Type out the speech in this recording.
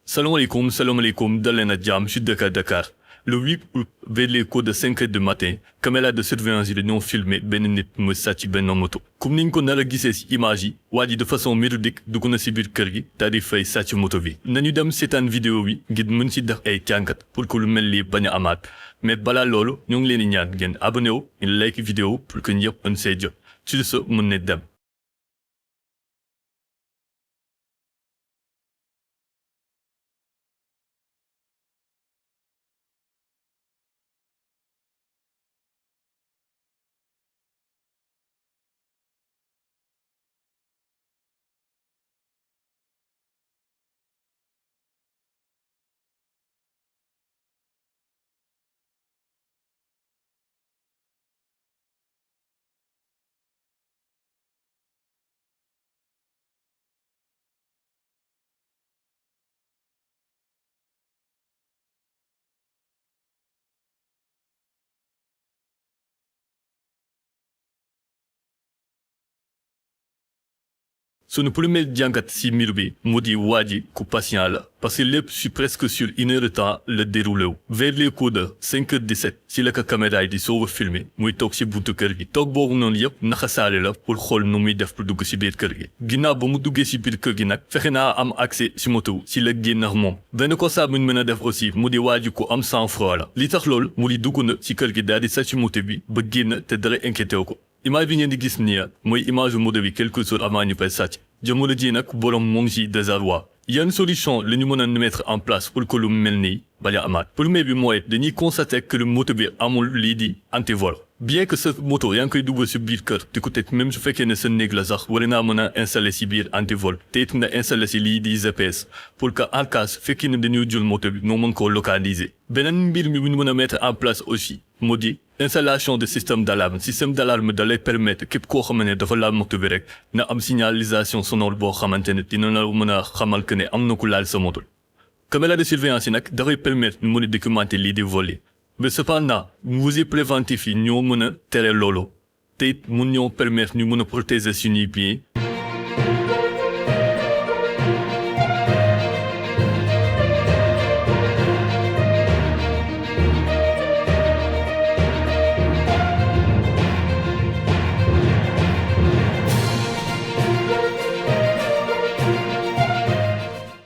Salam alaikum, Dalena Diam, Sud Dakar. Le 8 août, vers les coups de 5 heures du matin, caméra de surveillance yi dañoo filmé benn nit mu sàcc benn moto. Comme niñ ko nar a gisee ci image yi, waa ji de façon méridique dugg na ci biir kër gi daal di fay sàcc moto bi. Nañu dem seetaan vidéo bi ngir mën ci def ay jàngat pour que lu mel lii bañ a amaat. Mais balaa loolu, ñoo ngi leen di ñaan ngeen abonné wu, ngeen like vidéo pour que ñëpp mën see jot. Sur ce, mën na dem. Sunu premier jàngat ci mbir bi mu di waa ji ku patient la parce que lépp ci presque sur une heure de temps la déroulé wu. Vers les coups de 5h17 ci la ko caméra yi di soog a filmé muy toog ci buntu kër gi. Toog boobu noonu yëpp naxasaale la pour xool nu muy def pour dugg ci biir kër gi. Ginnaaw ba mu duggee ci biir kër gi nag fexe naa am accès ci moto ci la génn ak moom. Benn constat bu ñu mën a def aussi mu di waa ji ku am sang-froid la. Li tax loolu mu di dugg na ci kër gi daal di sàcc moto bi ba génn te dara inquiété wu ko. Image bi ngeen di gis nii mooy image moto bi quelques jours avant ñu koy sàcc. Jamono ji nag borom moo ngi ci désarroi. Yan solution la ñu mën a mettre en place pour que lu mel nii bañ a amaat. Premier bi mooy dañuy constater que le moto bi amul lii di antivol. Bien que sa moto yaa ngi koy dugal ci biir kër te peut-être même su fekkee ne sa néeg la sax war naa mën a installer ci biir antivol te it nga installer ci lii di GPS pour que en cas fekkee ne dañuy jël moto bi noo mën koo localiser. Beneen mbir mi bu ñu mën a mettre en place aussi moo di installation de système d'alarme. Système d'alarme da lay permettre képp koo xam ne dafa laal moto bi rek na am signalisation sonore boo xamante ne dina la mën a xamal que ne am na ku laal sa moto. Caméra de surveillance yi nag dafay permettre ñu mën a documenter lii di voler. Mais cependant mesures préventives yi ñoo mën a tere loolu te it mun ñoo permettre ñu mën a protéger suñuy biens